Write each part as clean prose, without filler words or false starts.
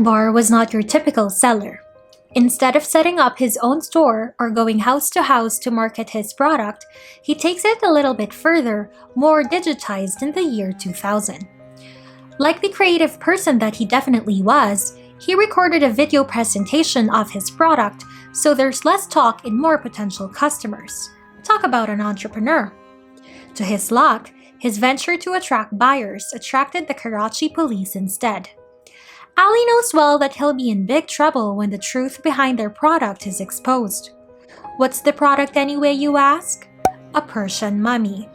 Akbar was not your typical seller. Instead of setting up his own store or going house to house to market his product, he takes it a little bit further, more digitized in the year 2000. Like the creative person that he definitely was, he recorded a video presentation of his product, so there's less talk and more potential customers. Talk about an entrepreneur. To his luck, his venture to attract buyers attracted the Karachi police instead. Ali knows well that he'll be in big trouble when the truth behind their product is exposed. What's the product anyway, you ask? A Persian mummy.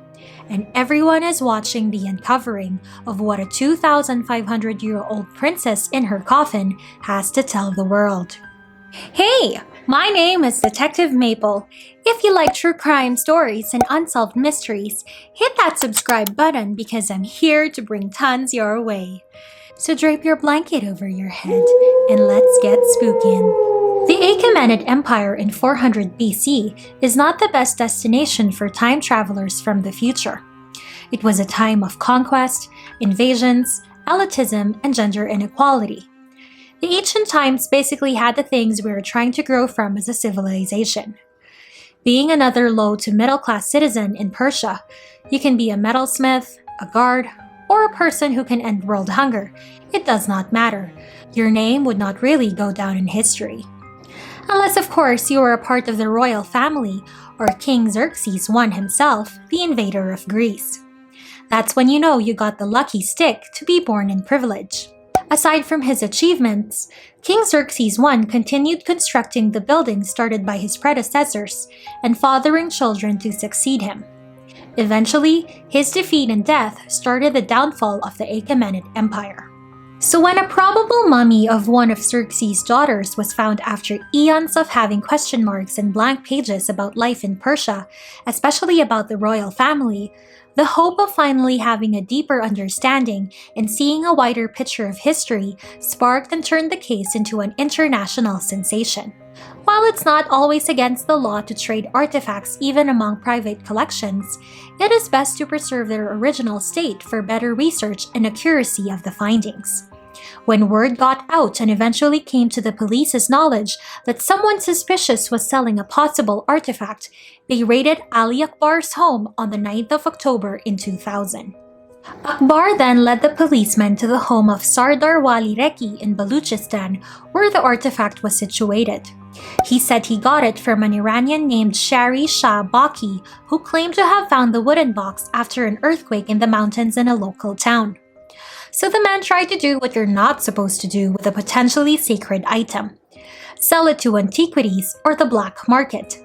And everyone is watching the uncovering of what a 2,500-year-old princess in her coffin has to tell the world. Hey, my name is Detective Maple. If you like true crime stories and unsolved mysteries, hit that subscribe button because I'm here to bring tons your way. So drape your blanket over your head and let's get spookin'. The Achaemenid Empire in 400 BC is not the best destination for time travelers from the future. It was a time of conquest, invasions, elitism, and gender inequality. The ancient times basically had the things we were trying to grow from as a civilization. Being another low to middle class citizen in Persia, you can be a metalsmith, a guard, or a person who can end world hunger. It does not matter. Your name would not really go down in history. Unless, of course, you were a part of the royal family or King Xerxes I himself, the invader of Greece. That's when you know you got the lucky stick to be born in privilege. Aside from his achievements, King Xerxes I continued constructing the buildings started by his predecessors and fathering children to succeed him. Eventually, his defeat and death started the downfall of the Achaemenid Empire. So when a probable mummy of one of Xerxes' daughters was found after eons of having question marks and blank pages about life in Persia, especially about the royal family, the hope of finally having a deeper understanding and seeing a wider picture of history sparked and turned the case into an international sensation. While it's not always against the law to trade artifacts even among private collections, it is best to preserve their original state for better research and accuracy of the findings. When word got out and eventually came to the police's knowledge that someone suspicious was selling a possible artifact, they raided Ali Akbar's home on the 9th of October in 2000. Akbar then led the policemen to the home of Sardar Wali Reki in Baluchistan, where the artifact was situated. He said he got it from an Iranian named Shari Shah Baki, who claimed to have found the wooden box after an earthquake in the mountains in a local town. So the man tried to do what you're not supposed to do with a potentially sacred item: sell it to antiquities or the black market.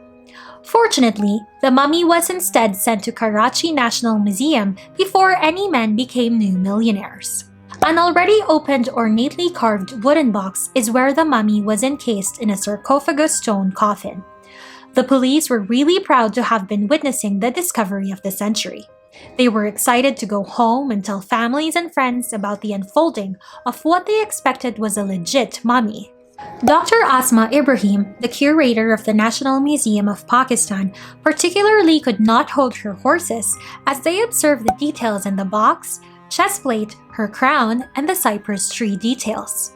Fortunately, the mummy was instead sent to Karachi National Museum before any men became new millionaires. An already opened ornately carved wooden box is where the mummy was encased in a sarcophagus stone coffin. The police were really proud to have been witnessing the discovery of the century. They were excited to go home and tell families and friends about the unfolding of what they expected was a legit mummy. Dr. Asma Ibrahim, the curator of the National Museum of Pakistan, particularly could not hold her horses as they observed the details in the box, chest plate, her crown, and the cypress tree details.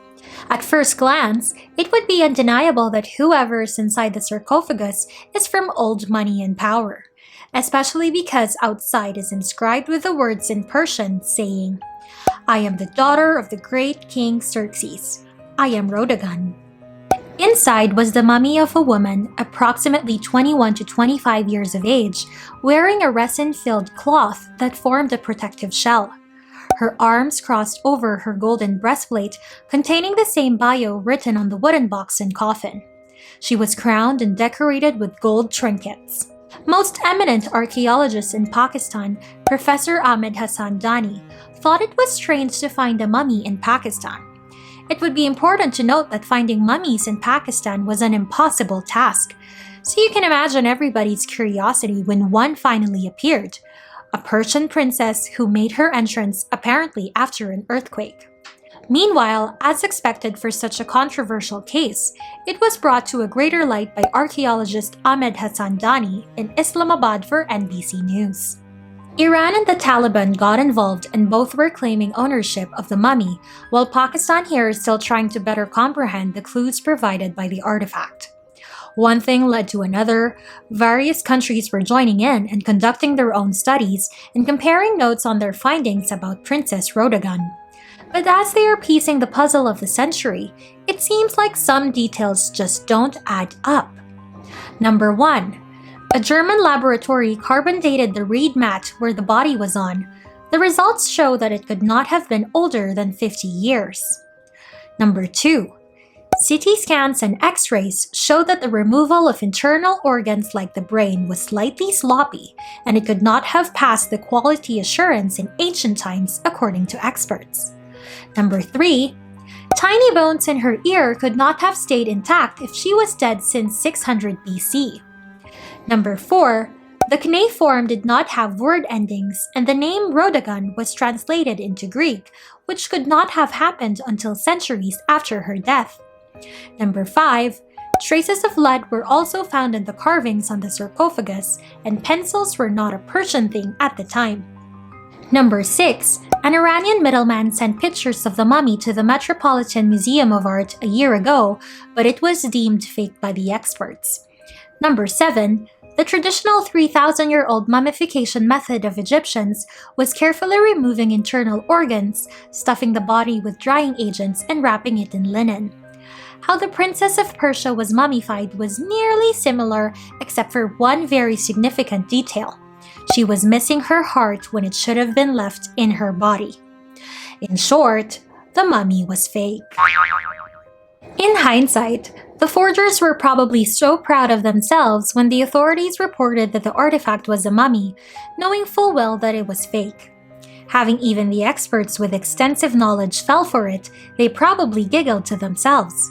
At first glance, it would be undeniable that whoever is inside the sarcophagus is from old money and power, especially because outside is inscribed with the words in Persian saying, "I am the daughter of the great King Xerxes. I am Rodagan." Inside was the mummy of a woman approximately 21 to 25 years of age, wearing a resin-filled cloth that formed a protective shell. Her arms crossed over her golden breastplate containing the same bio written on the wooden box and coffin. She was crowned and decorated with gold trinkets. Most eminent archaeologists in Pakistan, Professor Ahmed Hassan Dani, thought it was strange to find a mummy in Pakistan. It would be important to note that finding mummies in Pakistan was an impossible task, so you can imagine everybody's curiosity when one finally appeared, a Persian princess who made her entrance apparently after an earthquake. Meanwhile, as expected for such a controversial case, it was brought to a greater light by archaeologist Ahmed Hassan Dani in Islamabad for NBC News. Iran and the Taliban got involved and both were claiming ownership of the mummy, while Pakistan here is still trying to better comprehend the clues provided by the artifact. One thing led to another. Various countries were joining in and conducting their own studies and comparing notes on their findings about Princess Rhodagun. But as they are piecing the puzzle of the century, it seems like some details just don't add up. Number 1. A German laboratory carbon dated the reed mat where the body was on. The results show that it could not have been older than 50 years. Number 2. CT scans and X-rays showed that the removal of internal organs like the brain was slightly sloppy, and it could not have passed the quality assurance in ancient times according to experts. Number 3. Tiny bones in her ear could not have stayed intact if she was dead since 600 BC. Number 4. The cuneiform did not have word endings, and the name Rhodagun was translated into Greek, which could not have happened until centuries after her death. Number 5. Traces of lead were also found in the carvings on the sarcophagus, and pencils were not a Persian thing at the time. Number 6. An Iranian middleman sent pictures of the mummy to the Metropolitan Museum of Art a year ago, but it was deemed fake by the experts. Number 7. The traditional 3,000-year-old mummification method of Egyptians was carefully removing internal organs, stuffing the body with drying agents, and wrapping it in linen. How the Princess of Persia was mummified was nearly similar, except for one very significant detail. She was missing her heart when it should have been left in her body. In short, the mummy was fake. In hindsight, the forgers were probably so proud of themselves when the authorities reported that the artifact was a mummy, knowing full well that it was fake. Having even the experts with extensive knowledge fell for it, they probably giggled to themselves.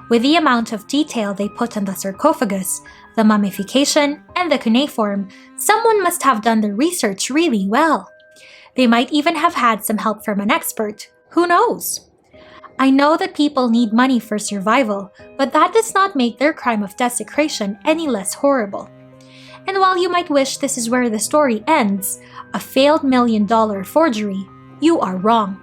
With the amount of detail they put on the sarcophagus, the mummification, and the cuneiform, someone must have done the research really well. They might even have had some help from an expert. Who knows? I know that people need money for survival, but that does not make their crime of desecration any less horrible. And while you might wish this is where the story ends, a failed $1 million forgery, you are wrong.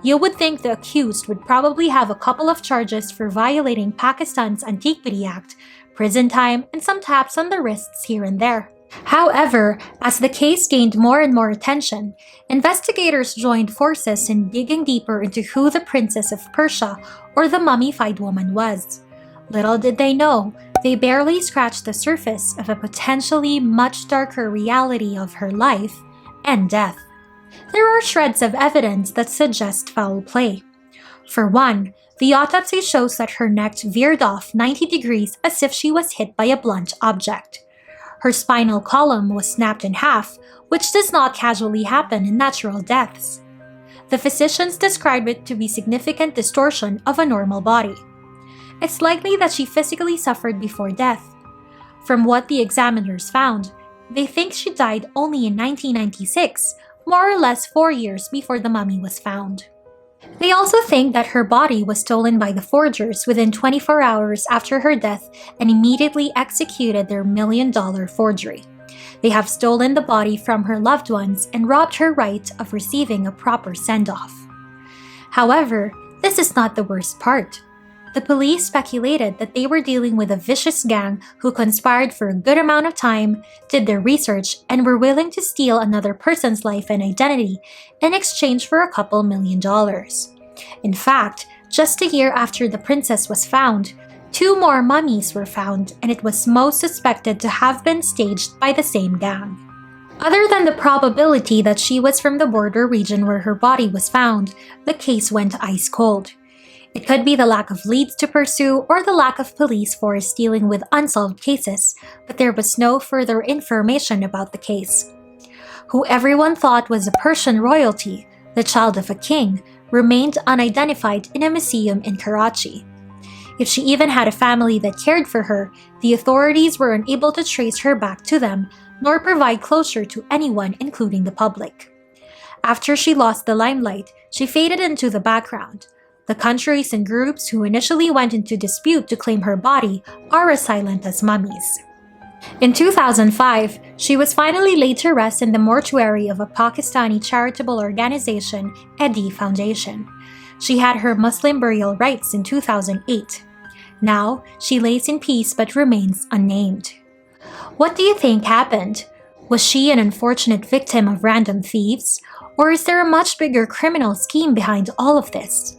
You would think the accused would probably have a couple of charges for violating Pakistan's Antiquity Act, prison time, and some taps on the wrists here and there. However, as the case gained more and more attention, investigators joined forces in digging deeper into who the Princess of Persia, or the mummified woman, was. Little did they know, they barely scratched the surface of a potentially much darker reality of her life and death. There are shreds of evidence that suggest foul play. For one, the autopsy shows that her neck veered off 90 degrees as if she was hit by a blunt object. Her spinal column was snapped in half, which does not casually happen in natural deaths. The physicians describe it to be significant distortion of a normal body. It's likely that she physically suffered before death. From what the examiners found, they think she died only in 1996, more or less 4 years before the mummy was found. They also think that her body was stolen by the forgers within 24 hours after her death and immediately executed their $1 million forgery. They have stolen the body from her loved ones and robbed her right of receiving a proper send-off. However, this is not the worst part. The police speculated that they were dealing with a vicious gang who conspired for a good amount of time, did their research, and were willing to steal another person's life and identity in exchange for a couple $1 million. In fact, just a year after the princess was found, 2 more mummies were found, and it was most suspected to have been staged by the same gang. Other than the probability that she was from the border region where her body was found, the case went ice cold. It could be the lack of leads to pursue or the lack of police force dealing with unsolved cases, but there was no further information about the case. Who everyone thought was a Persian royalty, the child of a king, remained unidentified in a museum in Karachi. If she even had a family that cared for her, the authorities were unable to trace her back to them, nor provide closure to anyone, including the public. After she lost the limelight, she faded into the background. The countries and groups who initially went into dispute to claim her body are as silent as mummies. In 2005, she was finally laid to rest in the mortuary of a Pakistani charitable organization, Edhi Foundation. She had her Muslim burial rites in 2008. Now, she lays in peace but remains unnamed. What do you think happened? Was she an unfortunate victim of random thieves? Or is there a much bigger criminal scheme behind all of this?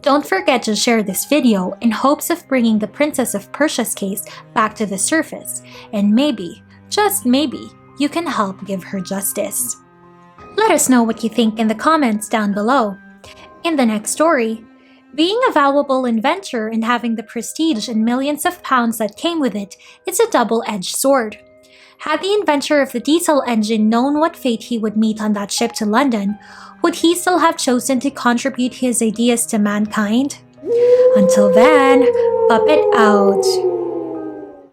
Don't forget to share this video in hopes of bringing the Princess of Persia's case back to the surface, and maybe, just maybe, you can help give her justice. Let us know what you think in the comments down below. In the next story, being a valuable inventor and having the prestige and millions of pounds that came with it is a double-edged sword. Had the inventor of the diesel engine known what fate he would meet on that ship to London, would he still have chosen to contribute his ideas to mankind? Until then, Puppet out!